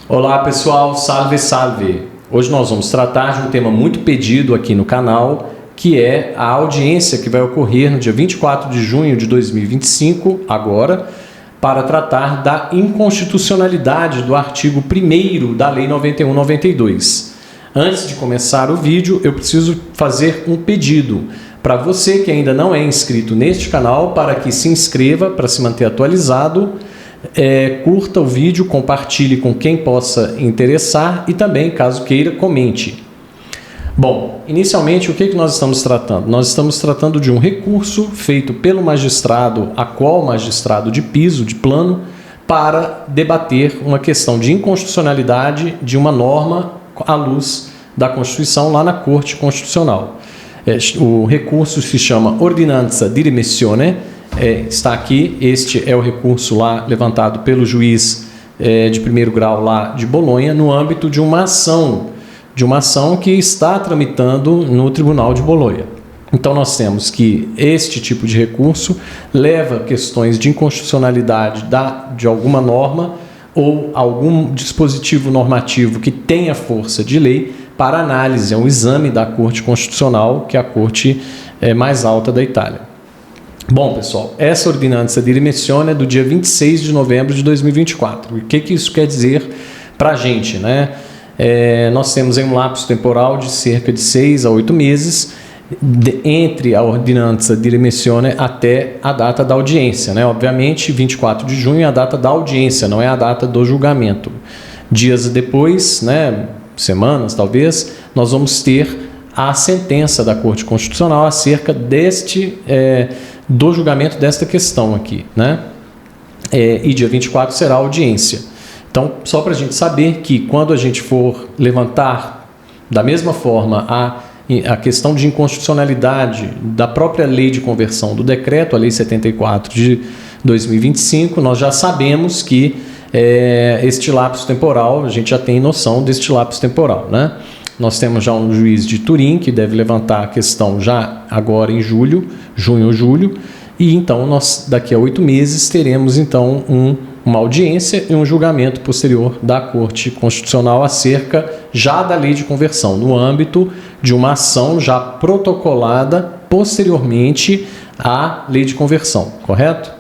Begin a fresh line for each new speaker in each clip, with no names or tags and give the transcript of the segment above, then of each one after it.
Olá pessoal, salve salve! Hoje nós vamos tratar de um tema muito pedido aqui no canal, que é a audiência que vai ocorrer no dia 24 de junho de 2025, agora, para tratar da inconstitucionalidade do artigo 1º da Lei 91/92. Antes de começar o vídeo, eu preciso fazer um pedido para você que ainda não é inscrito neste canal, para que se inscreva para se manter atualizado. Curta o vídeo, compartilhe com quem possa interessar e também, caso queira, comente. Bom, inicialmente o que nós estamos tratando? Nós estamos tratando de um recurso feito pelo magistrado, atual magistrado de piso, de plano, para debater uma questão de inconstitucionalidade de uma norma à luz da Constituição lá na Corte Constitucional. O recurso se chama Ordinanza di Rimessione. Está aqui, este é o recurso lá levantado pelo juiz de primeiro grau lá de Bolonha, no âmbito de uma ação que está tramitando no Tribunal de Bolonha. Então nós temos que este tipo de recurso leva questões de inconstitucionalidade de alguma norma ou algum dispositivo normativo que tenha força de lei para análise, é um exame da Corte Constitucional, que é a corte mais alta da Itália. Bom, pessoal, essa Ordinanza di Rimessione é do dia 26 de novembro de 2024. E o que isso quer dizer para a gente, né? Nós temos aí um lapso temporal de cerca de 6 a 8 meses entre a Ordinanza di Rimessione até a data da audiência, né? Obviamente, 24 de junho é a data da audiência, não é a data do julgamento. Dias depois, né, semanas talvez, nós vamos ter a sentença da Corte Constitucional acerca do julgamento desta questão aqui, né? E dia 24 será a audiência. Então, só para a gente saber que quando a gente for levantar da mesma forma a questão de inconstitucionalidade da própria lei de conversão do decreto, a Lei 74 de 2025, nós já sabemos que este lapso temporal, a gente já tem noção deste lapso temporal, né? Nós temos já um juiz de Turim que deve levantar a questão já agora em junho ou julho, e então nós daqui a 8 meses teremos então uma audiência e um julgamento posterior da Corte Constitucional acerca já da lei de conversão, no âmbito de uma ação já protocolada posteriormente à lei de conversão, correto?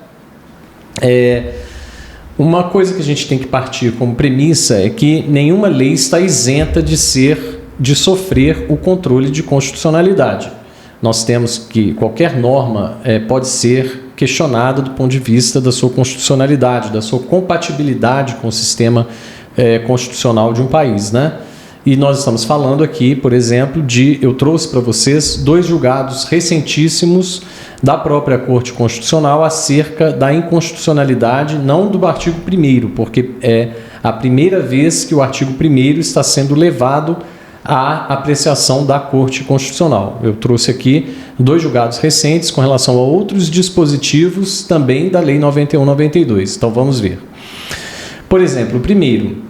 Uma coisa que a gente tem que partir como premissa é que nenhuma lei está isenta de sofrer o controle de constitucionalidade. Nós temos que qualquer norma pode ser questionada do ponto de vista da sua constitucionalidade, da sua compatibilidade com o sistema constitucional de um país, né? E nós estamos falando aqui, por exemplo, eu trouxe para vocês 2 julgados recentíssimos da própria Corte Constitucional acerca da inconstitucionalidade, não do artigo 1º, porque é a primeira vez que o artigo 1º está sendo levado à apreciação da Corte Constitucional. Eu trouxe aqui 2 julgados recentes com relação a outros dispositivos também da Lei 91/92. Então vamos ver. Por exemplo, o primeiro,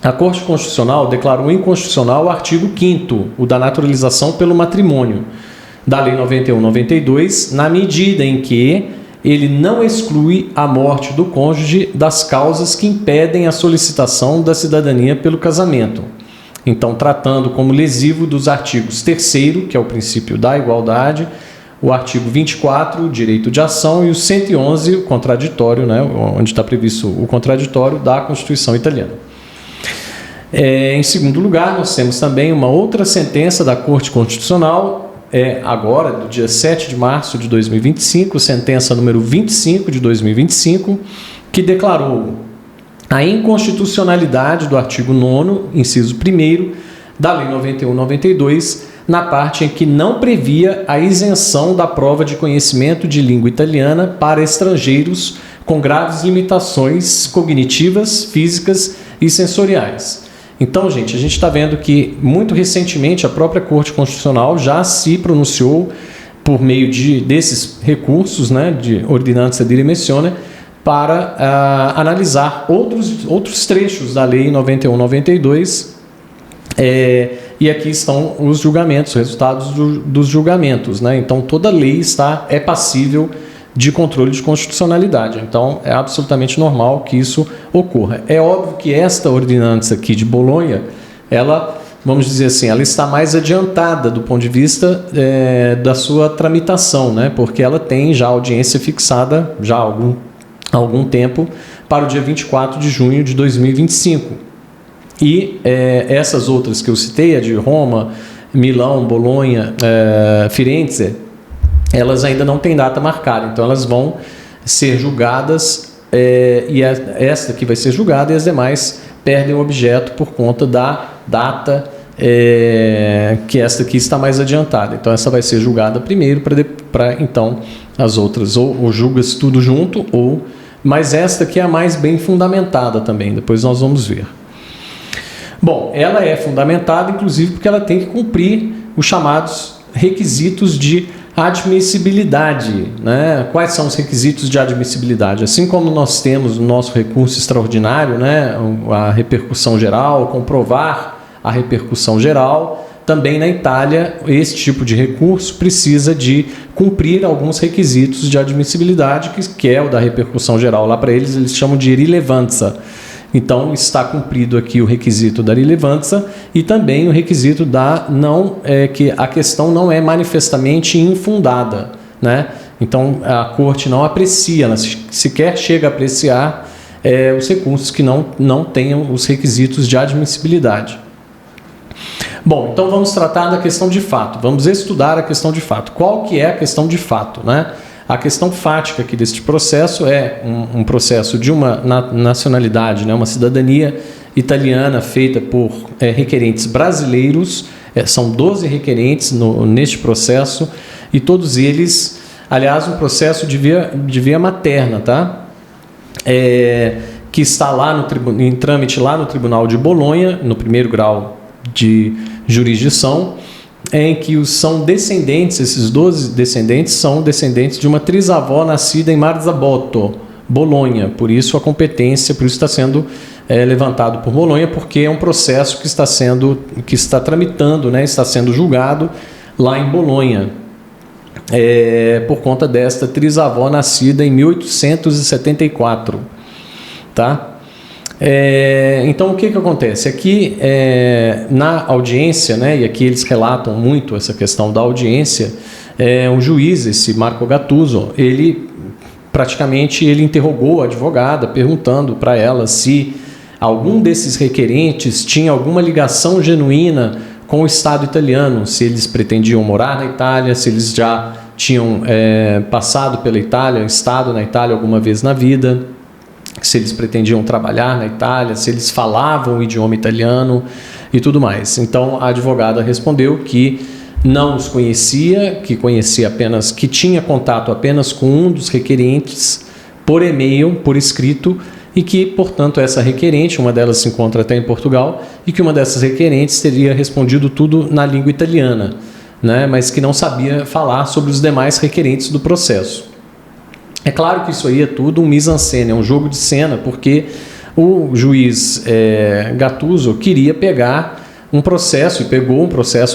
a Corte Constitucional declarou inconstitucional o artigo 5º, o da naturalização pelo matrimônio, da Lei 91/92, na medida em que ele não exclui a morte do cônjuge das causas que impedem a solicitação da cidadania pelo casamento. Então, tratando como lesivo dos artigos 3º, que é o princípio da igualdade, o artigo 24, o direito de ação, e o 111, o contraditório, né, onde está previsto o contraditório da Constituição italiana. Em segundo lugar, nós temos também uma outra sentença da Corte Constitucional, agora, do dia 7 de março de 2025, sentença número 25 de 2025, que declarou a inconstitucionalidade do artigo 9º, inciso 1º, da Lei 91/92, na parte em que não previa a isenção da prova de conhecimento de língua italiana para estrangeiros com graves limitações cognitivas, físicas e sensoriais. Então, gente, a gente está vendo que, muito recentemente, a própria Corte Constitucional já se pronunciou por meio desses recursos, né, de Ordinanza di Rimessione, para analisar outros trechos da Lei 91/92, e aqui estão os julgamentos, os resultados dos julgamentos, né? Então, toda lei é passível de controle de constitucionalidade. Então, é absolutamente normal que isso ocorra. É óbvio que esta ordenança aqui de Bolonha, ela, vamos dizer assim, ela está mais adiantada do ponto de vista da sua tramitação, né? Porque ela tem já audiência fixada já há algum tempo para o dia 24 de junho de 2025. E essas outras que eu citei, a de Roma, Milão, Bolonha, Firenze, elas ainda não têm data marcada, então elas vão ser julgadas e esta que vai ser julgada e as demais perdem o objeto por conta da data que esta aqui está mais adiantada. Então essa vai ser julgada primeiro para então as outras ou julga-se tudo junto mas esta aqui é a mais bem fundamentada também, depois nós vamos ver. Bom, ela é fundamentada inclusive porque ela tem que cumprir os chamados requisitos de admissibilidade, né? Quais são os requisitos de admissibilidade? Assim como nós temos no nosso recurso extraordinário, né, a repercussão geral, comprovar a repercussão geral, também na Itália esse tipo de recurso precisa de cumprir alguns requisitos de admissibilidade, que é o da repercussão geral. Lá para eles chamam de rilevanza. Então, está cumprido aqui o requisito da relevância e também o requisito que a questão não é manifestamente infundada, né? Então, a Corte não aprecia, ela sequer chega a apreciar os recursos que não tenham os requisitos de admissibilidade. Bom, então vamos tratar da questão de fato, vamos estudar a questão de fato. Qual que é a questão de fato, né? A questão fática aqui deste processo é um processo de uma nacionalidade, né, uma cidadania italiana feita por requerentes brasileiros. São 12 requerentes neste processo e todos eles, aliás, um processo de via materna, tá? Que está lá em trâmite lá no Tribunal de Bolonha, no primeiro grau de jurisdição, em que são descendentes, esses 12 descendentes são descendentes de uma trisavó nascida em Marzabotto, Bolonha. Por isso a competência, por isso está sendo levantado por Bolonha, porque é um processo que está tramitando, né, está sendo julgado lá em Bolonha, por conta desta trisavó nascida em 1874, tá? Então o que acontece? Aqui na audiência, né, e aqui eles relatam muito essa questão da audiência, o juiz, esse Marco Gattuso, ele interrogou a advogada perguntando para ela se algum desses requerentes tinha alguma ligação genuína com o Estado italiano, se eles pretendiam morar na Itália, se eles já tinham passado pela Itália, estado na Itália alguma vez na vida, se eles pretendiam trabalhar na Itália, se eles falavam o idioma italiano e tudo mais. Então a advogada respondeu que não os conhecia, que tinha contato apenas com um dos requerentes por e-mail, por escrito, e que, portanto, essa requerente, uma delas se encontra até em Portugal, e que uma dessas requerentes teria respondido tudo na língua italiana, né, mas que não sabia falar sobre os demais requerentes do processo. É claro que isso aí é tudo um mise-en-scène, é um jogo de cena, porque o juiz Gattuso queria pegar um processo, e pegou um processo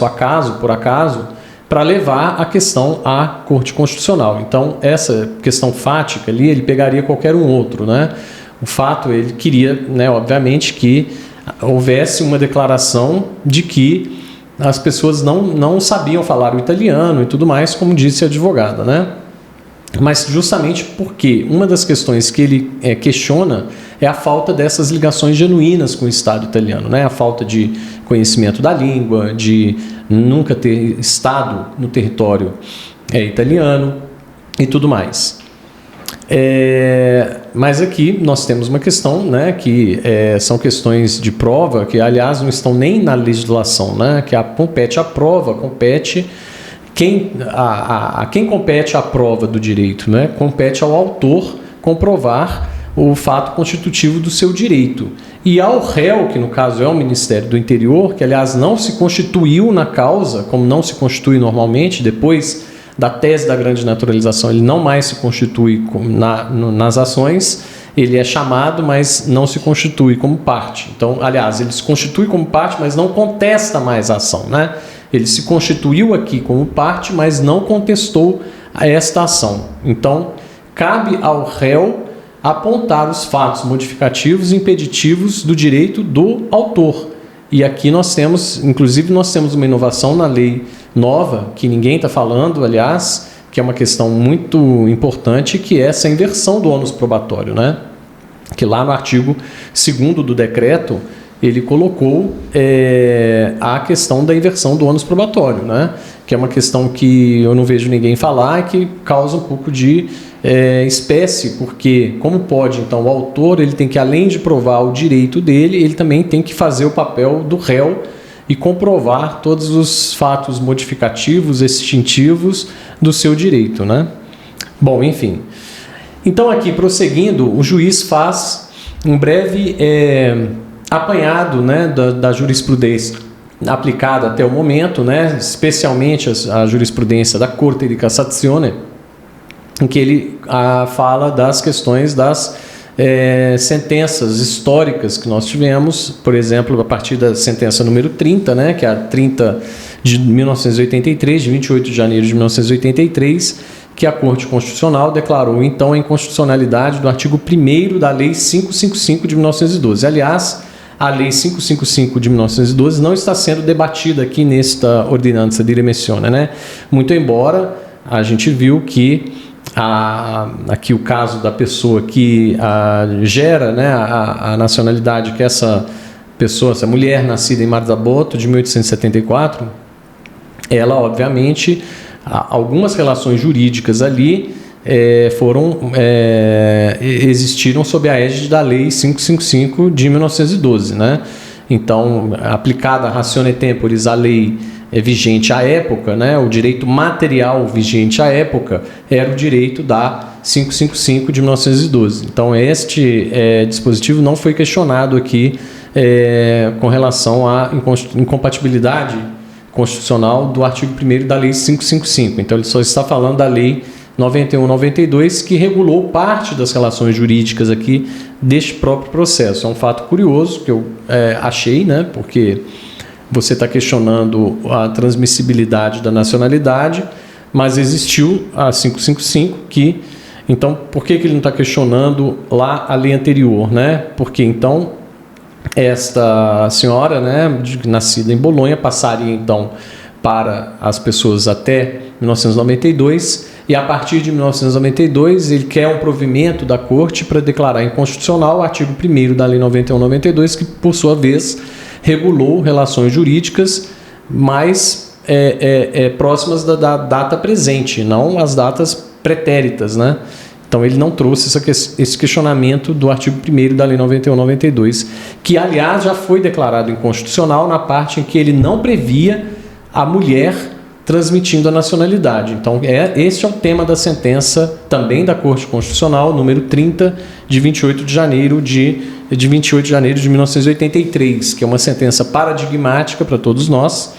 por acaso, para levar a questão à Corte Constitucional. Então, essa questão fática ali, ele pegaria qualquer um outro, né? O fato, ele queria, né, obviamente, que houvesse uma declaração de que as pessoas não sabiam falar o italiano e tudo mais, como disse a advogada, né? Mas justamente porque uma das questões que ele questiona é a falta dessas ligações genuínas com o Estado italiano, né? A falta de conhecimento da língua, de nunca ter estado no território italiano e tudo mais. Mas aqui nós temos uma questão, né, que são questões de prova, que aliás não estão nem na legislação, né, que compete à prova, compete... A quem compete a prova do direito, né? Compete ao autor comprovar o fato constitutivo do seu direito. E ao réu, que no caso é o Ministério do Interior, que aliás não se constituiu na causa, como não se constitui normalmente, depois da tese da grande naturalização, ele não mais se constitui nas ações, ele é chamado, mas não se constitui como parte. Então, aliás, ele se constitui como parte, mas não contesta mais a ação, né? Ele se constituiu aqui como parte, mas não contestou esta ação. Então, cabe ao réu apontar os fatos modificativos e impeditivos do direito do autor. E aqui nós temos, inclusive nós temos uma inovação na lei nova, que ninguém está falando, aliás, que é uma questão muito importante, que é essa inversão do ônus probatório, né? Que lá no artigo 2º do decreto, ele colocou a questão da inversão do ônus probatório, né? Que é uma questão que eu não vejo ninguém falar e que causa um pouco de espécie, porque como pode, então, o autor, ele tem que, além de provar o direito dele, ele também tem que fazer o papel do réu e comprovar todos os fatos modificativos, extintivos do seu direito, né? Bom, enfim. Então, aqui, prosseguindo, o juiz faz um breve apanhado, né, da jurisprudência aplicada até o momento, né, especialmente a jurisprudência da Corte di Cassazione, em que ele fala das questões das sentenças históricas que nós tivemos, por exemplo, a partir da sentença número 30, né, que é a 30 de 1983, de 28 de janeiro de 1983, que a Corte Constitucional declarou, então, a inconstitucionalidade do artigo 1º da Lei 555 de 1912. Aliás, a Lei 555 de 1912 não está sendo debatida aqui nesta Ordinanza di Remissione, né? Muito embora a gente viu que aqui o caso da pessoa que gera, né, a nacionalidade, que essa pessoa, essa mulher nascida em Marzabotto de 1874, ela, obviamente, algumas relações jurídicas ali existiram sob a égide da Lei 555 de 1912, né? Então, aplicada a ratione temporis, a lei vigente à época, né? O direito material vigente à época era o direito da 555 de 1912. Então, este dispositivo não foi questionado aqui com relação à incompatibilidade constitucional do artigo 1º da Lei 555. Então, ele só está falando da Lei 91/92, que regulou parte das relações jurídicas aqui deste próprio processo. É um fato curioso que eu achei, né? Porque você está questionando a transmissibilidade da nacionalidade, mas existiu a 555 que... Então, por que ele não está questionando lá a lei anterior, né? Porque, então, esta senhora, né, nascida em Bolonha, passaria, então, para as pessoas até 1992, e a partir de 1992 ele quer um provimento da Corte para declarar inconstitucional o artigo 1º da Lei 91/92, que, por sua vez, regulou relações jurídicas mais próximas da data presente, não as datas pretéritas, né? Então, ele não trouxe esse questionamento do artigo 1º da Lei 91/92, que, aliás, já foi declarado inconstitucional na parte em que ele não previa a mulher transmitindo a nacionalidade. Então, este é o tema da sentença também da Corte Constitucional, número 30, de 28 de janeiro de 1983, que é uma sentença paradigmática para todos nós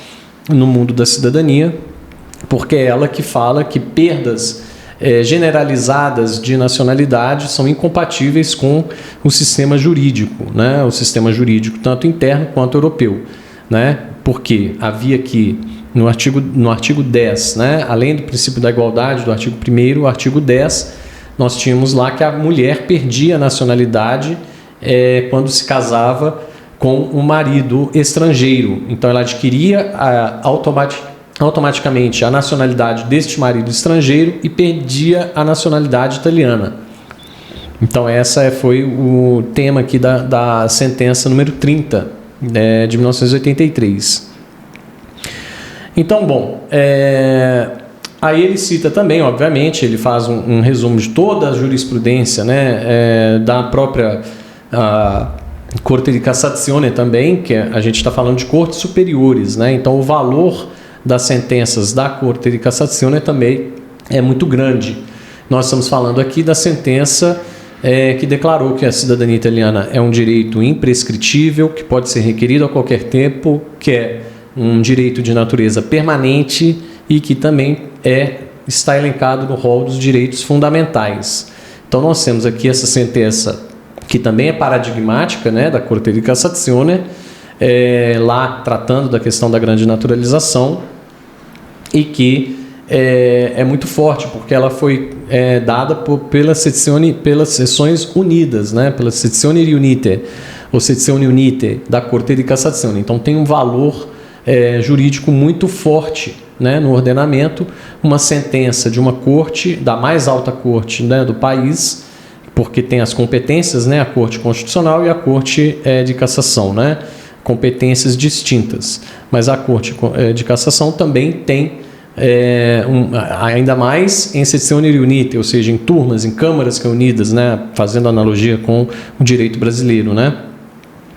no mundo da cidadania, porque é ela que fala que perdas generalizadas de nacionalidade são incompatíveis com o sistema jurídico, né? O sistema jurídico tanto interno quanto europeu, né? Porque havia aqui no artigo 10, né? Além do princípio da igualdade do artigo 1º, o artigo 10, nós tínhamos lá que a mulher perdia a nacionalidade quando se casava com um marido estrangeiro. Então ela adquiria automaticamente a nacionalidade deste marido estrangeiro e perdia a nacionalidade italiana. Então essa foi o tema aqui da sentença número 30, de 1983. Então, bom, aí ele cita também, obviamente, ele faz um resumo de toda a jurisprudência, né, da própria Corte di Cassazione também, que a gente está falando de cortes superiores, né? Então, o valor das sentenças da Corte di Cassazione também é muito grande. Nós estamos falando aqui da sentença que declarou que a cidadania italiana é um direito imprescritível, que pode ser requerido a qualquer tempo, que é um direito de natureza permanente e que também está elencado no rol dos direitos fundamentais. Então, nós temos aqui essa sentença que também é paradigmática, né, da Corte di Cassazione, lá tratando da questão da grande naturalização, e que é muito forte, porque ela foi dada pelas seções unidas, né? Pela Sezioni Riunite, ou Sezioni Unite, da Corte di Cassazione. Então tem um valor jurídico muito forte, né, no ordenamento, uma sentença de uma corte, da mais alta corte, né, do país, porque tem as competências, né, a Corte Constitucional e a Corte de Cassação, né, competências distintas. Mas a Corte de Cassação também tem, ainda mais em sezioni riunite, ou seja, em turmas, em câmaras reunidas, né, fazendo analogia com o direito brasileiro, né.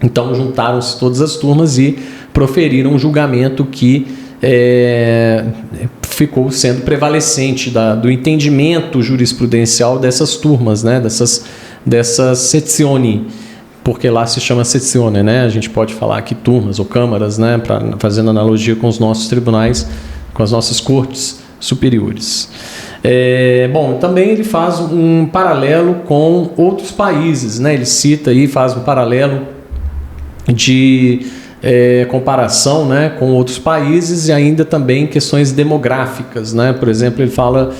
Então juntaram-se todas as turmas e proferiram um julgamento que ficou sendo prevalecente do entendimento jurisprudencial dessas turmas, né, dessas sezioni, porque lá se chama sezione, né? A gente pode falar aqui turmas ou câmaras, né, fazendo analogia com os nossos tribunais, com as nossas cortes superiores. Bom, também ele faz um paralelo com outros países, né? Ele cita aí, faz um paralelo de comparação, né, com outros países e ainda também questões demográficas, né? Por exemplo, ele fala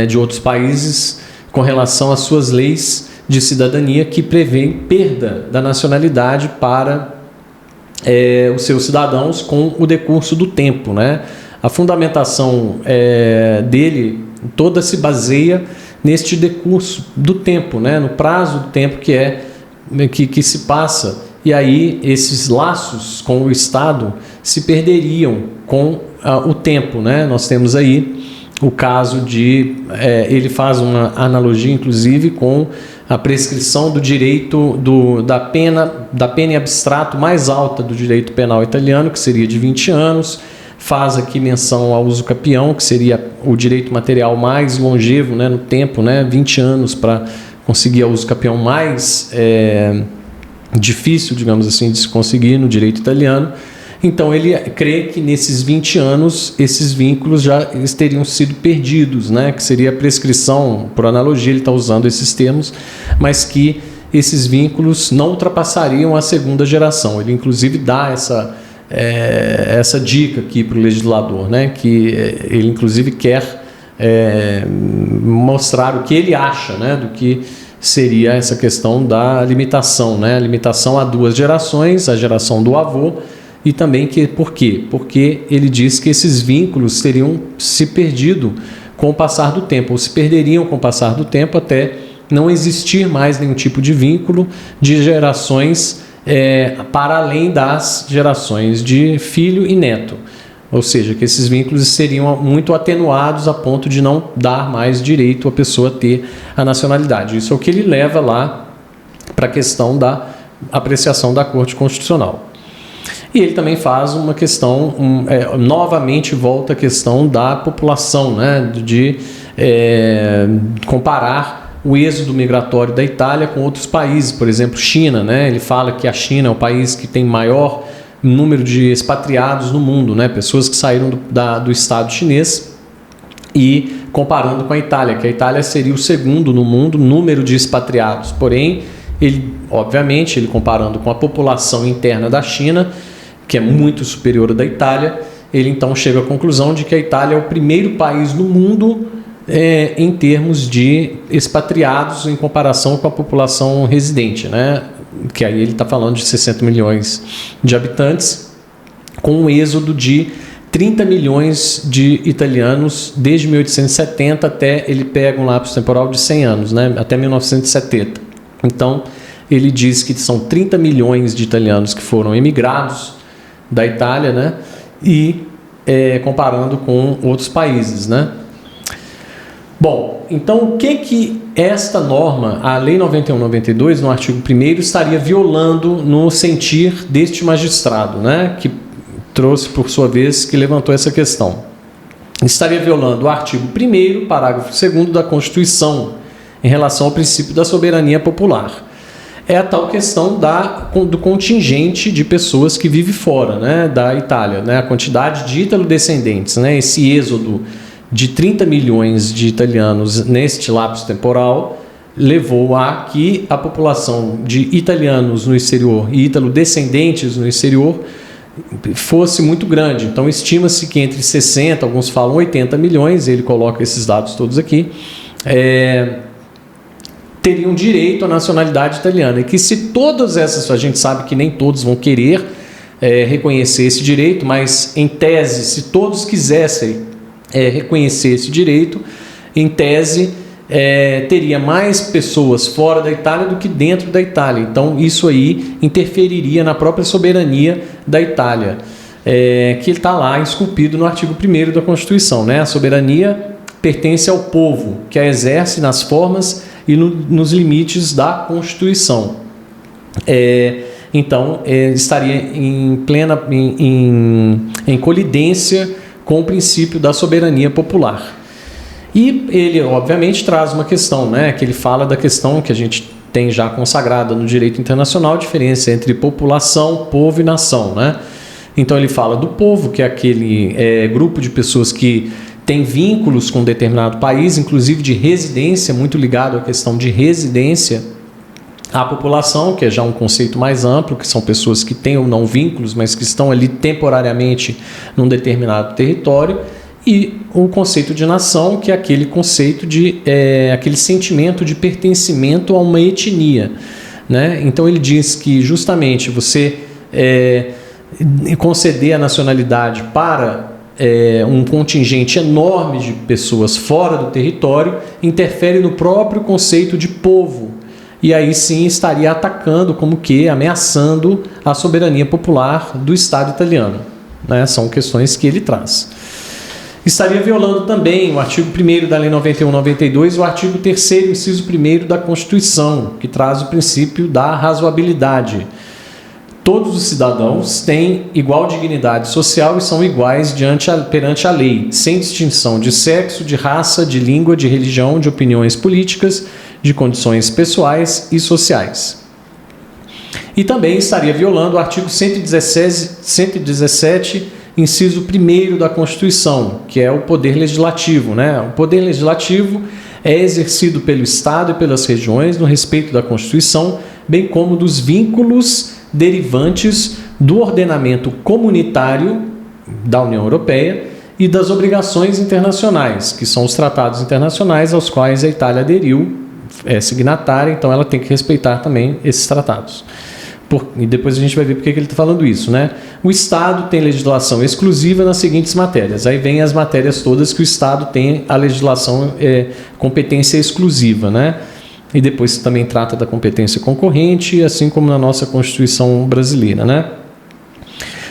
de outros países com relação às suas leis de cidadania que prevêem perda da nacionalidade para os seus cidadãos com o decurso do tempo, né? A fundamentação dele toda se baseia neste decurso do tempo, né? No prazo do tempo que se passa. E aí esses laços com o Estado se perderiam com o tempo, né? Nós temos aí o caso de... ele faz uma analogia, inclusive, com a prescrição do direito da pena em abstrato mais alta do direito penal italiano, que seria de 20 anos. Faz aqui menção ao uso capião, que seria o direito material mais longevo, né, no tempo, né? 20 anos para conseguir o uso capião mais... difícil, digamos assim, de se conseguir no direito italiano. Então ele crê que nesses 20 anos esses vínculos já teriam sido perdidos, né? Que seria a prescrição, por analogia ele está usando esses termos, mas que esses vínculos não ultrapassariam a segunda geração. Ele inclusive dá essa dica aqui para o legislador, né? Que ele inclusive quer mostrar o que ele acha, né? Do que seria essa questão da limitação, né? A limitação a 2 gerações, a geração do avô, e também por quê? Porque ele diz que esses vínculos teriam se perdido com o passar do tempo, ou se perderiam com o passar do tempo até não existir mais nenhum tipo de vínculo de gerações para além das gerações de filho e neto. Ou seja, que esses vínculos seriam muito atenuados a ponto de não dar mais direito a pessoa ter a nacionalidade. Isso é o que ele leva lá para a questão da apreciação da Corte Constitucional. E ele também faz uma questão, novamente volta a questão da população, né, de comparar o êxodo migratório da Itália com outros países, por exemplo, China, né? Ele fala que a China é o país que tem maior número de expatriados no mundo, né? Pessoas que saíram do Estado chinês, e comparando com a Itália, que a Itália seria o segundo no mundo número de expatriados. Porém, obviamente, ele comparando com a população interna da China, que é muito superior à da Itália, ele então chega à conclusão de que a Itália é o primeiro país no mundo em termos de expatriados em comparação com a população residente, né? Que aí ele está falando de 60 milhões de habitantes, com um êxodo de 30 milhões de italianos desde 1870 até, ele pega um lapso temporal de 100 anos, né? Até 1970. Então, ele diz que são 30 milhões de italianos que foram emigrados da Itália, né? E comparando com outros países, né? Bom, então o que esta norma, a Lei 91/92, no artigo 1º, estaria violando no sentir deste magistrado, né, que trouxe, por sua vez, que levantou essa questão? Estaria violando o artigo 1º, parágrafo 2º da Constituição, em relação ao princípio da soberania popular. É a tal questão do contingente de pessoas que vive fora, né, da Itália, né, a quantidade de ítalo-descendentes, né, esse êxodo de 30 milhões de italianos neste lapso temporal levou a que a população de italianos no exterior e ítalo-descendentes no exterior fosse muito grande. Então, estima-se que entre 60, alguns falam 80 milhões, ele coloca esses dados todos aqui, teriam direito à nacionalidade italiana. E que se todas essas, a gente sabe que nem todos vão querer reconhecer esse direito, mas em tese, se todos quisessem reconhecer esse direito, em tese teria mais pessoas fora da Itália do que dentro da Itália. Então isso aí interferiria na própria soberania da Itália, que está lá esculpido no artigo 1º da Constituição, né? A soberania pertence ao povo, que a exerce nas formas e nos limites da Constituição. Então estaria em colidência com o princípio da soberania popular. E ele, obviamente, traz uma questão, né, que ele fala da questão que a gente tem já consagrada no direito internacional, a diferença entre população, povo e nação, né? Então ele fala do povo, que é aquele grupo de pessoas que tem vínculos com um determinado país, inclusive de residência, muito ligado à questão de residência. A população, que é já um conceito mais amplo, que são pessoas que têm ou não vínculos, mas que estão ali temporariamente num determinado território. E o conceito de nação, que é aquele conceito de aquele sentimento de pertencimento a uma etnia, né? Então ele diz que justamente você conceder a nacionalidade para um contingente enorme de pessoas fora do território interfere no próprio conceito de povo, e aí sim estaria atacando, como que ameaçando a soberania popular do Estado italiano, né? São questões que ele traz. Estaria violando também o artigo 1º da Lei 91/92 e o artigo 3º, inciso 1º da Constituição, que traz o princípio da razoabilidade. Todos os cidadãos têm igual dignidade social e são iguais perante a lei, sem distinção de sexo, de raça, de língua, de religião, de opiniões políticas, de condições pessoais e sociais. E também estaria violando o artigo 117, inciso 1º da Constituição, que é o poder legislativo, né? O poder legislativo é exercido pelo Estado e pelas regiões no respeito da Constituição, bem como dos vínculos derivantes do ordenamento comunitário da União Europeia e das obrigações internacionais, que são os tratados internacionais aos quais a Itália aderiu, é signatária, então ela tem que respeitar também esses tratados. E depois a gente vai ver por que ele está falando isso, né? O Estado tem legislação exclusiva nas seguintes matérias. Aí vem as matérias todas que o Estado tem a legislação competência exclusiva, né? E depois também trata da competência concorrente, assim como na nossa Constituição brasileira, né?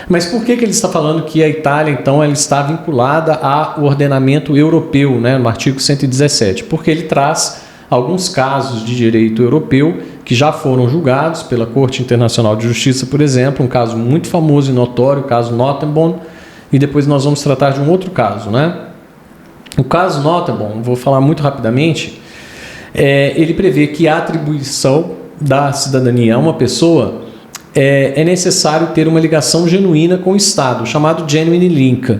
Mas por que ele está falando que a Itália, então, ela está vinculada ao ordenamento europeu, né? No artigo 117? Porque ele traz alguns casos de direito europeu que já foram julgados pela Corte Internacional de Justiça, por exemplo, um caso muito famoso e notório, o caso Nottebohm, e depois nós vamos tratar de um outro caso, né? O caso Nottebohm, vou falar muito rapidamente, ele prevê que a atribuição da cidadania a uma pessoa é necessário ter uma ligação genuína com o Estado, chamado genuine link,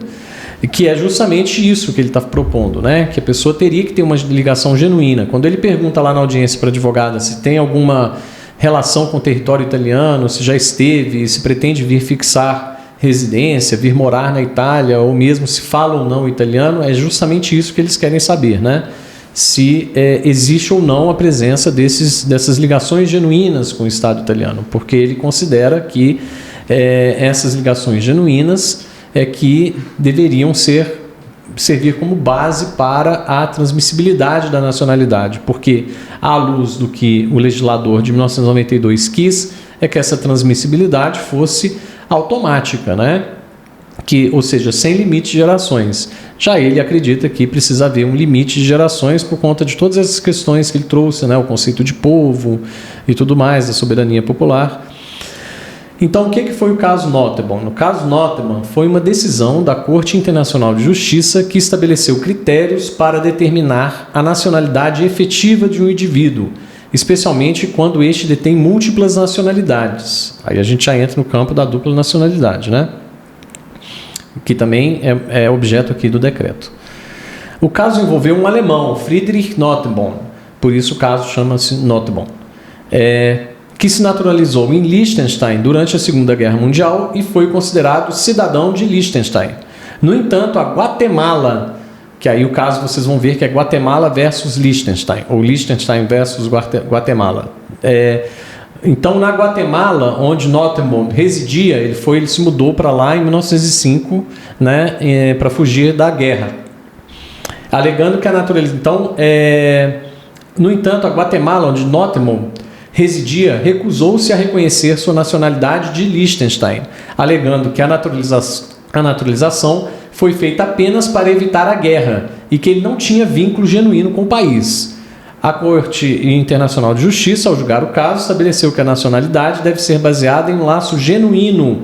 que é justamente isso que ele está propondo, né? Que a pessoa teria que ter uma ligação genuína. Quando ele pergunta lá na audiência para a advogada se tem alguma relação com o território italiano, se já esteve, se pretende vir fixar residência, vir morar na Itália, ou mesmo se fala ou não italiano, é justamente isso que eles querem saber, né? Se existe ou não a presença dessas ligações genuínas com o Estado italiano, porque ele considera que essas ligações genuínas que deveriam servir como base para a transmissibilidade da nacionalidade, porque à luz do que o legislador de 1992 quis, é que essa transmissibilidade fosse automática, né? Ou seja, sem limite de gerações. Já ele acredita que precisa haver um limite de gerações por conta de todas essas questões que ele trouxe, né? O conceito de povo e tudo mais, da soberania popular. Então, o que foi o caso Nottebohm? No caso Nottebohm, foi uma decisão da Corte Internacional de Justiça que estabeleceu critérios para determinar a nacionalidade efetiva de um indivíduo, especialmente quando este detém múltiplas nacionalidades. Aí a gente já entra no campo da dupla nacionalidade, né? Que também é objeto aqui do decreto. O caso envolveu um alemão, Friedrich Nottebohm, por isso o caso chama-se Nottebohm. que se naturalizou em Liechtenstein durante a Segunda Guerra Mundial e foi considerado cidadão de Liechtenstein. No entanto, a Guatemala, que aí o caso vocês vão ver que é Guatemala versus Liechtenstein, ou Liechtenstein versus Guatemala. Então, na Guatemala, onde Nothemund residia, ele se mudou para lá em 1905, né, para fugir da guerra, alegando que a natureza... Então, no entanto, a Guatemala, onde Nothemund residia, recusou-se a reconhecer sua nacionalidade de Liechtenstein, alegando que a naturalização foi feita apenas para evitar a guerra e que ele não tinha vínculo genuíno com o país. A Corte Internacional de Justiça, ao julgar o caso, estabeleceu que a nacionalidade deve ser baseada em um laço genuíno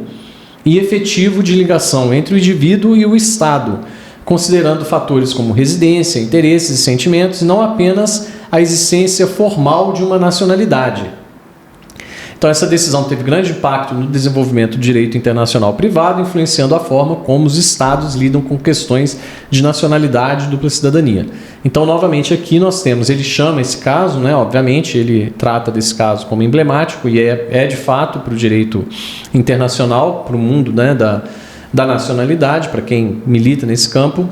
e efetivo de ligação entre o indivíduo e o Estado, considerando fatores como residência, interesses e sentimentos, e não apenas a existência formal de uma nacionalidade. Então, essa decisão teve grande impacto no desenvolvimento do direito internacional privado, influenciando a forma como os Estados lidam com questões de nacionalidade e dupla cidadania. Então, novamente, aqui nós temos, ele chama esse caso, né, obviamente, ele trata desse caso como emblemático e é de fato para o direito internacional, para o mundo, né, da nacionalidade, para quem milita nesse campo.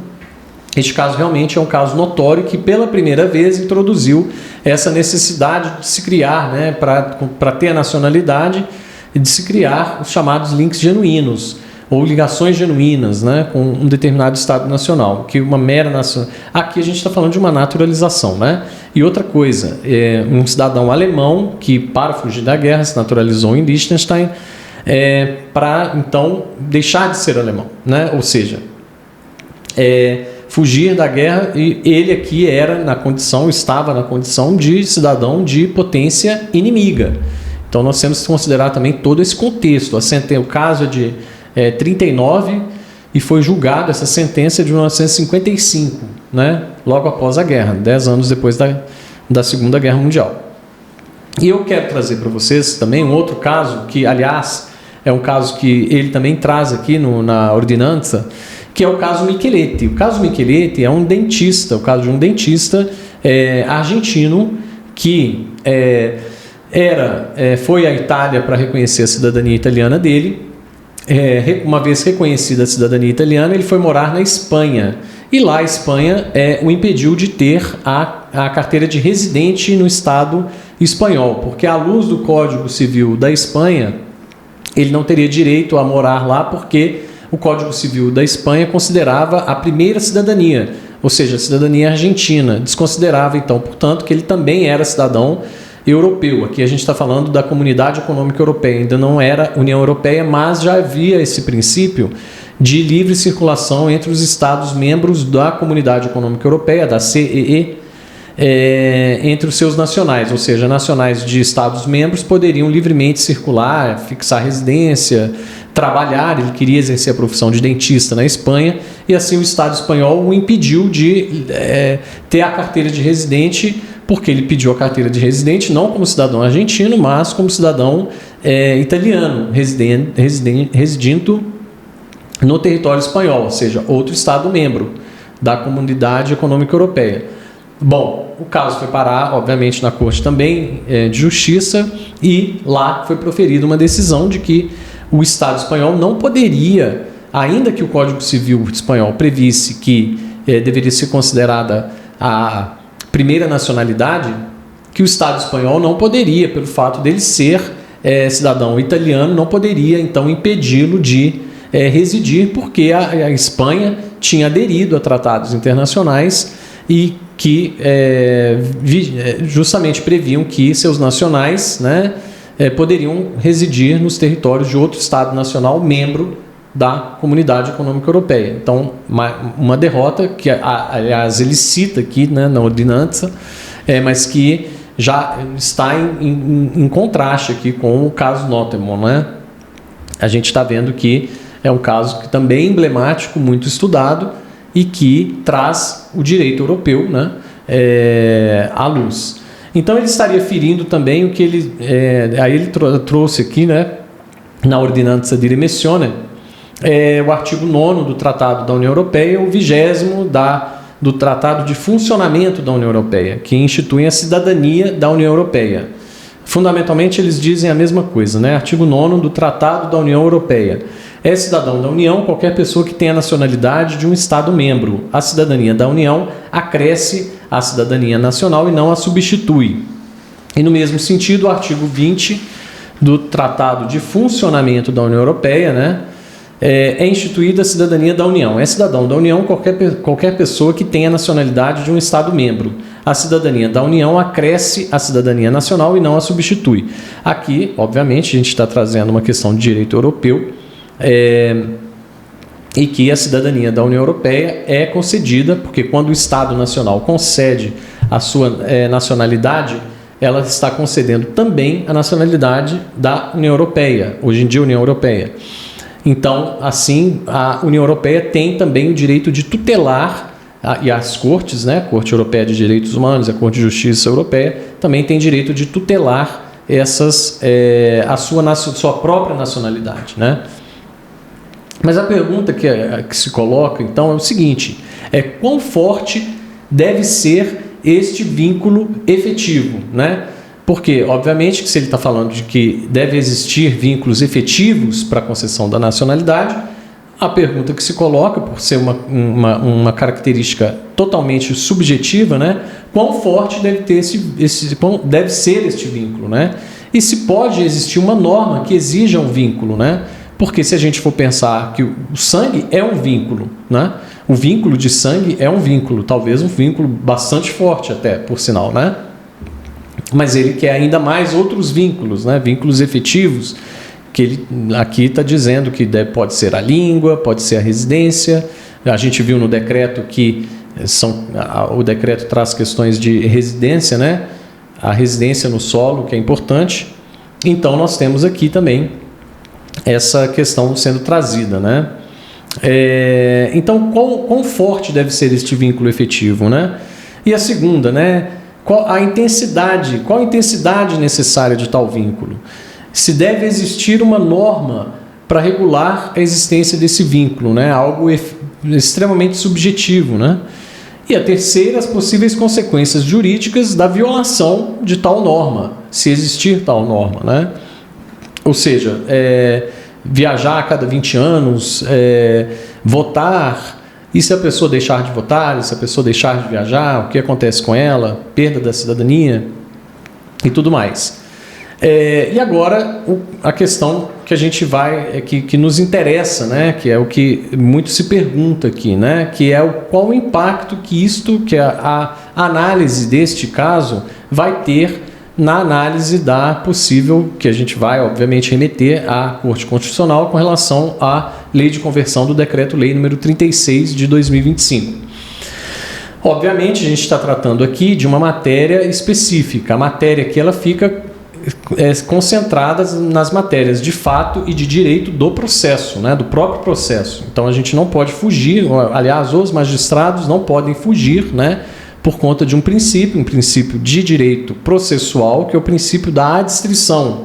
Este caso realmente é um caso notório que pela primeira vez introduziu essa necessidade de se criar, né, para ter a nacionalidade e de se criar os chamados links genuínos ou ligações genuínas, né, com um determinado Estado nacional, que uma mera nação. Aqui a gente está falando de uma naturalização, né? E outra coisa, um cidadão alemão que para fugir da guerra se naturalizou em Liechtenstein para então deixar de ser alemão, né? Ou seja, fugir da guerra, e ele aqui estava na condição de cidadão de potência inimiga. Então nós temos que considerar também todo esse contexto. O caso é de 39 e foi julgado essa sentença de 1955, né? Logo após a guerra, 10 anos depois da Segunda Guerra Mundial. E eu quero trazer para vocês também um outro caso, que aliás é um caso que ele também traz aqui na ordinança, que é o caso Micheletti. O caso Micheletti é o caso de um dentista argentino que foi à Itália para reconhecer a cidadania italiana dele. Uma vez reconhecida a cidadania italiana, ele foi morar na Espanha. E lá a Espanha o impediu de ter a carteira de residente no Estado espanhol, porque à luz do Código Civil da Espanha, ele não teria direito a morar lá, porque o Código Civil da Espanha considerava a primeira cidadania, ou seja, a cidadania argentina, desconsiderava então, portanto, que ele também era cidadão europeu. Aqui a gente está falando da Comunidade Econômica Europeia, ainda não era União Europeia, mas já havia esse princípio de livre circulação entre os Estados membros da Comunidade Econômica Europeia, da CEE, entre os seus nacionais, ou seja, nacionais de Estados membros poderiam livremente circular, fixar residência, trabalhar. Ele queria exercer a profissão de dentista na Espanha e assim o Estado espanhol o impediu de ter a carteira de residente, porque ele pediu a carteira de residente não como cidadão argentino, mas como cidadão italiano, residindo no território espanhol, ou seja, outro Estado membro da Comunidade Econômica Europeia. Bom, o caso foi parar, obviamente, na Corte também de Justiça, e lá foi proferida uma decisão de que o Estado espanhol não poderia, ainda que o Código Civil espanhol previsse que deveria ser considerada a primeira nacionalidade, que o Estado espanhol não poderia, pelo fato dele ser cidadão italiano, não poderia então impedi-lo de residir, porque a Espanha tinha aderido a tratados internacionais e que justamente previam que seus nacionais, né, poderiam residir nos territórios de outro Estado nacional membro da Comunidade Econômica Europeia. Então, uma derrota que, aliás, ele cita aqui, né, na ordinança, mas que já está em contraste aqui com o caso Nothemund, né? A gente está vendo que é um caso que também é emblemático, muito estudado, e que traz o direito europeu, né, à luz. Então ele estaria ferindo também o que ele... aí ele trouxe aqui, né, na Ordinanza di Rimessione, o artigo 9º do Tratado da União Europeia, o 20º do Tratado de Funcionamento da União Europeia, que institui a cidadania da União Europeia. Fundamentalmente, eles dizem a mesma coisa, né? Artigo 9º do Tratado da União Europeia. É cidadão da União qualquer pessoa que tenha a nacionalidade de um Estado-membro. A cidadania da União acresce à cidadania nacional e não a substitui. E no mesmo sentido, o artigo 20 do Tratado de Funcionamento da União Europeia, né? É instituída a cidadania da União. É cidadão da União qualquer pessoa que tenha a nacionalidade de um Estado-membro. A cidadania da União acresce à cidadania nacional e não a substitui. Aqui, obviamente, a gente está trazendo uma questão de direito europeu, e que a cidadania da União Europeia é concedida, porque quando o Estado Nacional concede a sua nacionalidade, ela está concedendo também a nacionalidade da União Europeia, hoje em dia União Europeia. Então, assim, a União Europeia tem também o direito de tutelar, e as cortes, né, a Corte Europeia de Direitos Humanos, a Corte de Justiça Europeia, também tem direito de tutelar a sua própria nacionalidade, né? Mas a pergunta que se coloca, então, é o seguinte, quão forte deve ser este vínculo efetivo, né? Porque, obviamente, que se ele está falando de que deve existir vínculos efetivos para a concessão da nacionalidade, a pergunta que se coloca, por ser uma característica totalmente subjetiva, né? Quão forte deve ter quão deve ser este vínculo, né? E se pode existir uma norma que exija um vínculo, né? Porque se a gente for pensar que o sangue é um vínculo, né? O vínculo de sangue é um vínculo, talvez um vínculo bastante forte até, por sinal, né? Mas ele quer ainda mais outros vínculos, né? Vínculos efetivos, que ele aqui está dizendo que pode ser a língua, pode ser a residência. A gente viu no decreto que o decreto traz questões de residência, né? A residência no solo, que é importante. Então, nós temos aqui também essa questão sendo trazida, né? Então, quão forte deve ser este vínculo efetivo, né? E a segunda, né? Qual a intensidade necessária de tal vínculo? Se deve existir uma norma para regular a existência desse vínculo, né? Algo extremamente subjetivo, né? E a terceira, as possíveis consequências jurídicas da violação de tal norma, se existir tal norma, né? Ou seja, viajar a cada 20 anos, votar, e se a pessoa deixar de votar, e se a pessoa deixar de viajar, o que acontece com ela, perda da cidadania e tudo mais. E agora a questão que a gente que nos interessa, né, que é o que muito se pergunta aqui, né, que é qual o impacto que a análise deste caso vai ter na análise da possível, que a gente vai, obviamente, remeter à Corte Constitucional com relação à lei de conversão do Decreto-Lei número 36 de 2025. Obviamente, a gente está tratando aqui de uma matéria específica, a matéria que ela fica concentrada nas matérias de fato e de direito do processo, né, do próprio processo. Então, a gente não pode fugir, aliás, os magistrados não podem fugir, né, por conta de um princípio de direito processual, que é o princípio da adstrição,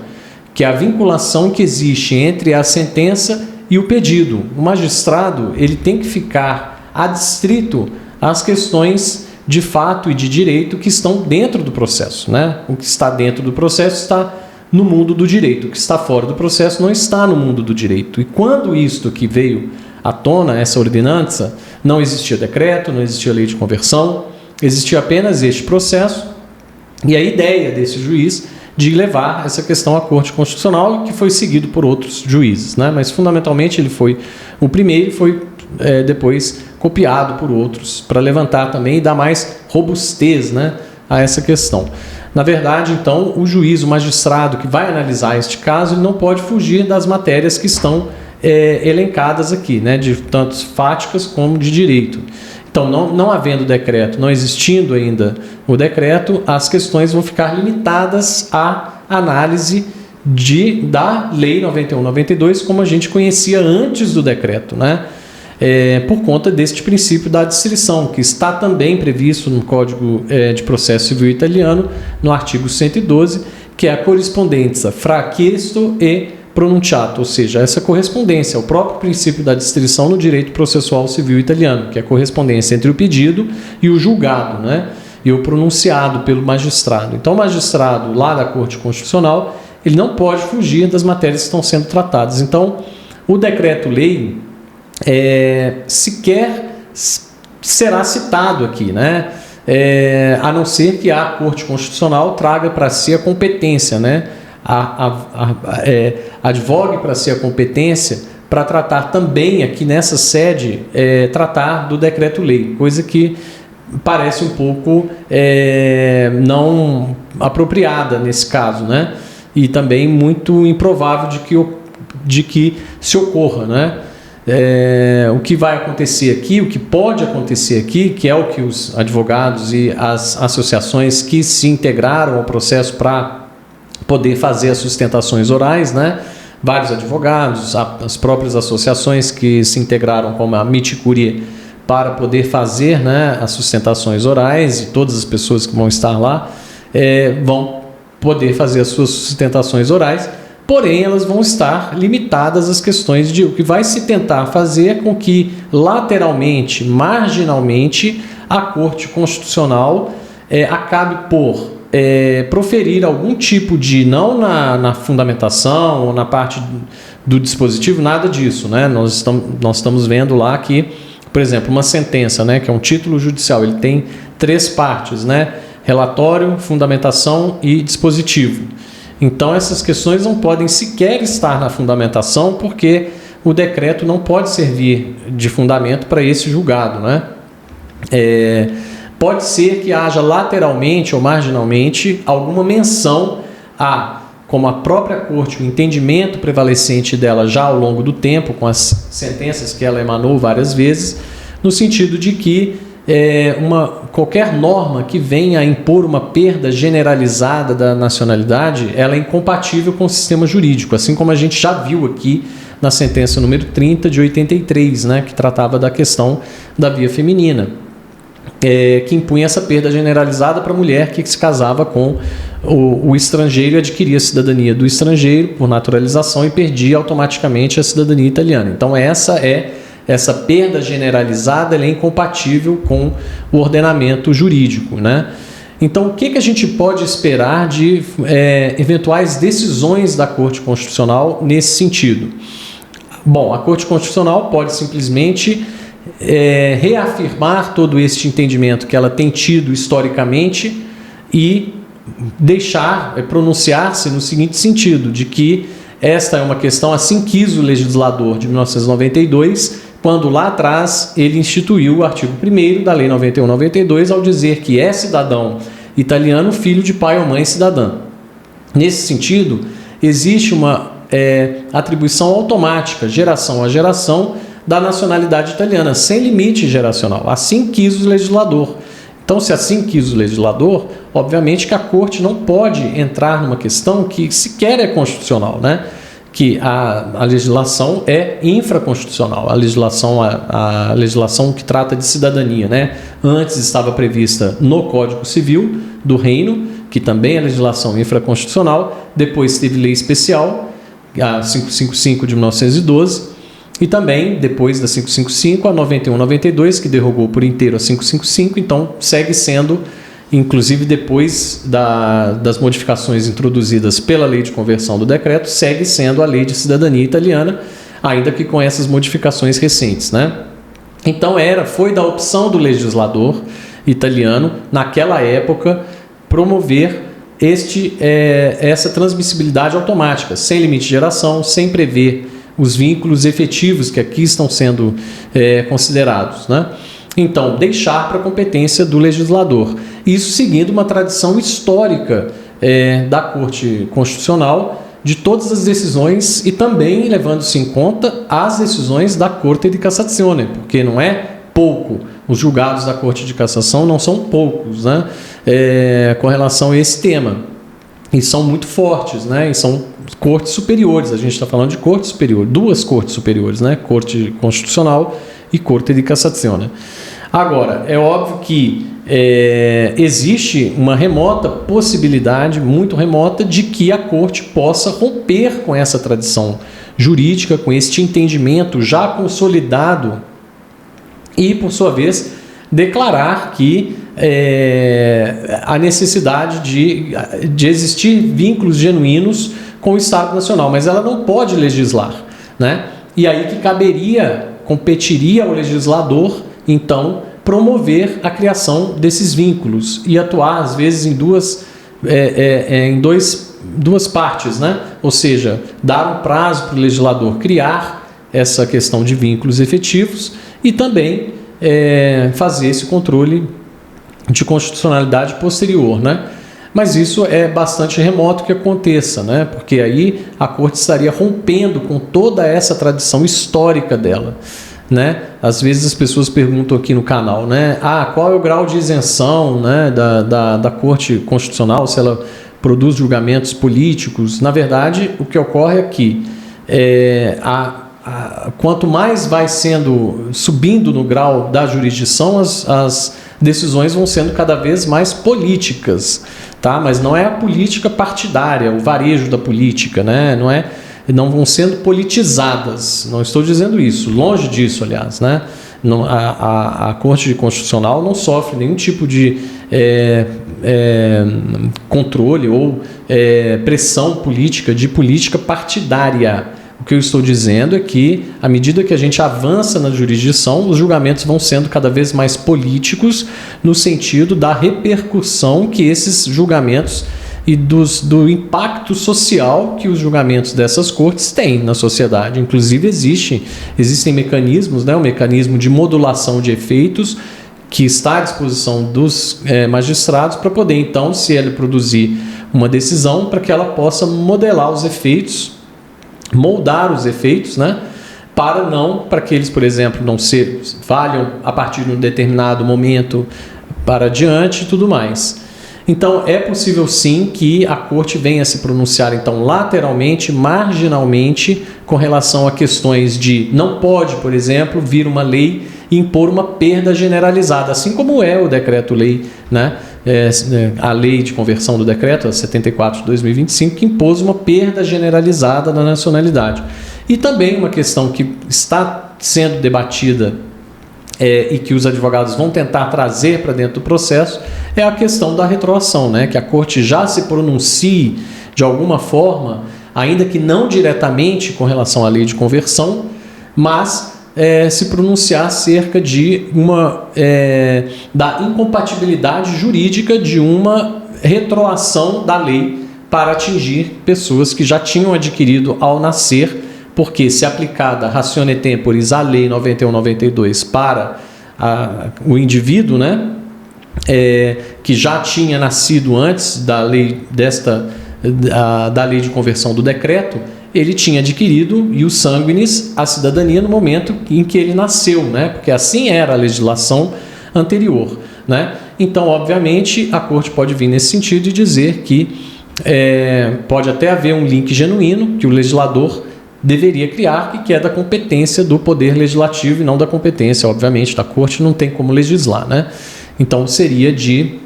que é a vinculação que existe entre a sentença e o pedido. O magistrado ele tem que ficar adstrito às questões de fato e de direito que estão dentro do processo, né? O que está dentro do processo está no mundo do direito, o que está fora do processo não está no mundo do direito. E quando isto que veio à tona, essa ordenança, não existia decreto, não existia lei de conversão, existia apenas este processo e a ideia desse juiz de levar essa questão à Corte Constitucional, que foi seguido por outros juízes, né? Mas fundamentalmente ele foi o primeiro e foi depois copiado por outros para levantar também e dar mais robustez, né, a essa questão. Na verdade, então, o juiz, o magistrado que vai analisar este caso, ele não pode fugir das matérias que estão elencadas aqui, né, de tanto fáticas como de direito. Então, não havendo decreto, não existindo ainda o decreto, as questões vão ficar limitadas à análise da Lei 91/92, como a gente conhecia antes do decreto, né? Por conta deste princípio da adstrição, que está também previsto no Código de Processo Civil italiano, no artigo 112, que é a corrispondenza fra questo e pronunciato, ou seja, essa correspondência, o próprio princípio da adstrição no direito processual civil italiano, que é a correspondência entre o pedido e o julgado, né? e o pronunciado pelo magistrado. Então, o magistrado lá da Corte Constitucional, ele não pode fugir das matérias que estão sendo tratadas. Então, o decreto-lei sequer será citado aqui, né? A não ser que a Corte Constitucional traga para si a competência, né? Advogue para si a competência para tratar também aqui nessa sede, tratar do decreto-lei, coisa que parece um pouco não apropriada nesse caso, né? E também muito improvável de que se ocorra, né? O que vai acontecer aqui, o que pode acontecer aqui, que é o que os advogados e as associações que se integraram ao processo para poder fazer as sustentações orais, né? Vários advogados, as próprias associações que se integraram como a Miticuri para poder fazer, né, as sustentações orais, e todas as pessoas que vão estar lá vão poder fazer as suas sustentações orais, porém elas vão estar limitadas às questões de o que vai se tentar fazer com que lateralmente, marginalmente, a Corte Constitucional acabe por proferir algum tipo de, não na fundamentação ou na parte do dispositivo, nada disso, né? Nós estamos vendo lá que, por exemplo, uma sentença, né, que é um título judicial, ele tem 3 partes, né? Relatório, fundamentação e dispositivo. Então, essas questões não podem sequer estar na fundamentação, porque o decreto não pode servir de fundamento para esse julgado, né? Pode ser que haja lateralmente ou marginalmente alguma menção como a própria Corte, o entendimento prevalecente dela já ao longo do tempo, com as sentenças que ela emanou várias vezes, no sentido de que qualquer norma que venha a impor uma perda generalizada da nacionalidade, ela é incompatível com o sistema jurídico, assim como a gente já viu aqui na sentença número 30 de 83, né, que tratava da questão da via feminina. Que impunha essa perda generalizada para a mulher que se casava com o estrangeiro e adquiria a cidadania do estrangeiro por naturalização e perdia automaticamente a cidadania italiana. Então essa perda generalizada ela é incompatível com o ordenamento jurídico, né? Então o que a gente pode esperar de eventuais decisões da Corte Constitucional nesse sentido? Bom, a Corte Constitucional pode simplesmente reafirmar todo este entendimento que ela tem tido historicamente e pronunciar-se no seguinte sentido, de que esta é uma questão assim quis o legislador de 1992, quando lá atrás ele instituiu o artigo 1º da Lei 91/92 ao dizer que é cidadão italiano filho de pai ou mãe cidadã. Nesse sentido, existe uma atribuição automática, geração a geração, da nacionalidade italiana, sem limite geracional. Assim quis o legislador. Então, se assim quis o legislador, obviamente que a Corte não pode entrar numa questão que sequer é constitucional, né? Que a legislação é infraconstitucional, a legislação que trata de cidadania, né? Antes estava prevista no Código Civil do Reino, que também é legislação infraconstitucional, depois teve lei especial, a 555 de 1912, e também, depois da 555, a 91/92, que derrogou por inteiro a 555, então segue sendo, inclusive depois das modificações introduzidas pela lei de conversão do decreto, segue sendo a lei de cidadania italiana, ainda que com essas modificações recentes, né? Então foi da opção do legislador italiano, naquela época, promover essa transmissibilidade automática, sem limite de geração, sem prever os vínculos efetivos que aqui estão sendo considerados, né? Então, deixar para a competência do legislador. Isso seguindo uma tradição histórica da Corte Constitucional, de todas as decisões e também levando-se em conta as decisões da Corte de Cassazione, porque não é pouco. Os julgados da Corte de Cassação não são poucos, né? Com relação a esse tema. E são muito fortes, né? E são cortes superiores. A gente está falando de corte superior, 2 cortes superiores, né? Corte Constitucional e Corte de Cassazione. Agora, é óbvio que existe uma remota possibilidade, muito remota, de que a Corte possa romper com essa tradição jurídica, com este entendimento já consolidado e, por sua vez, declarar que a necessidade de existir vínculos genuínos com o Estado Nacional, mas ela não pode legislar, né? E aí que competiria ao legislador, então, promover a criação desses vínculos e atuar, às vezes, em duas partes, né? Ou seja, dar um prazo para o legislador criar essa questão de vínculos efetivos e também fazer esse controle de constitucionalidade posterior, né? Mas isso é bastante remoto que aconteça, né? Porque aí a Corte estaria rompendo com toda essa tradição histórica dela, né? Às vezes as pessoas perguntam aqui no canal, né? Qual é o grau de isenção, né, da Corte Constitucional, se ela produz julgamentos políticos? Na verdade, o que ocorre é que quanto mais vai subindo no grau da jurisdição, as decisões vão sendo cada vez mais políticas, tá? Mas não é a política partidária, o varejo da política, né? Não vão sendo politizadas, não estou dizendo isso, longe disso, aliás, né? A Corte Constitucional não sofre nenhum tipo de controle ou pressão política, de política partidária. O que eu estou dizendo é que, à medida que a gente avança na jurisdição, os julgamentos vão sendo cada vez mais políticos, no sentido da repercussão que esses julgamentos e do impacto social que os julgamentos dessas cortes têm na sociedade. Inclusive, existem mecanismos, né, o mecanismo de modulação de efeitos, que está à disposição dos magistrados para poder, então, se ele produzir uma decisão, para que ela possa modelar os efeitos, moldar os efeitos, né, para que eles, por exemplo, não valham a partir de um determinado momento para adiante e tudo mais. Então, é possível sim que a Corte venha a se pronunciar, então, lateralmente, marginalmente, com relação a questões de não pode, por exemplo, vir uma lei e impor uma perda generalizada, assim como é o decreto-lei, né? A lei de conversão do decreto, a 74 de 2025, que impôs uma perda generalizada da nacionalidade. E também uma questão que está sendo debatida e que os advogados vão tentar trazer para dentro do processo é a questão da retroação, né? Que a Corte já se pronuncie de alguma forma, ainda que não diretamente com relação à lei de conversão, mas se pronunciar acerca de da incompatibilidade jurídica de uma retroação da lei para atingir pessoas que já tinham adquirido ao nascer, porque se aplicada ratione temporis à lei 91/92 para o indivíduo, né, que já tinha nascido antes da lei da lei de conversão do decreto, ele tinha adquirido ius sanguinis a cidadania no momento em que ele nasceu, né? Porque assim era a legislação anterior, né? Então, obviamente, a Corte pode vir nesse sentido e dizer que pode até haver um link genuíno que o legislador deveria criar, que é da competência do Poder Legislativo e não da competência, obviamente, da Corte, não tem como legislar, né? Então, seria de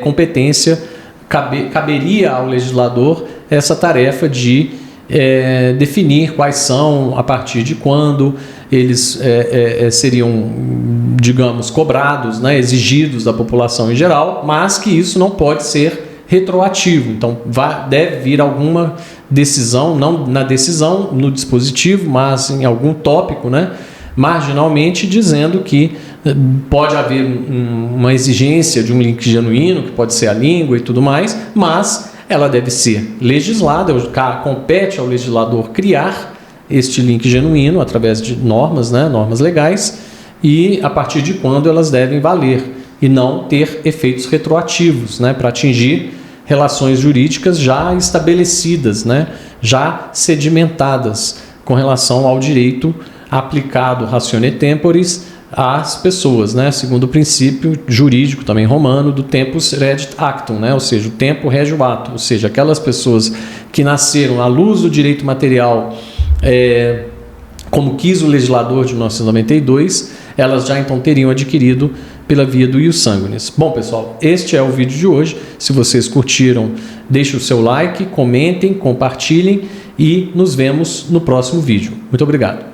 competência, caberia ao legislador essa tarefa de definir quais são, a partir de quando eles seriam, digamos, cobrados, né, exigidos da população em geral, mas que isso não pode ser retroativo. Então, deve vir alguma decisão, não na decisão, no dispositivo, mas em algum tópico, né, marginalmente, dizendo que pode haver uma exigência de um link genuíno, que pode ser a língua e tudo mais, mas ela deve ser legislada, compete ao legislador criar este link genuíno através de normas, né, normas legais, e a partir de quando elas devem valer, e não ter efeitos retroativos, né, para atingir relações jurídicas já estabelecidas, né, já sedimentadas com relação ao direito aplicado ratione temporis às pessoas, né, segundo o princípio jurídico também romano do tempus regit actum, né, ou seja, o tempo rege o ato, ou seja, aquelas pessoas que nasceram à luz do direito material, como quis o legislador de 1992, elas já então teriam adquirido pela via do ius sanguinis. Bom, pessoal, este é o vídeo de hoje. Se vocês curtiram, deixem o seu like, comentem, compartilhem e nos vemos no próximo vídeo. Muito obrigado.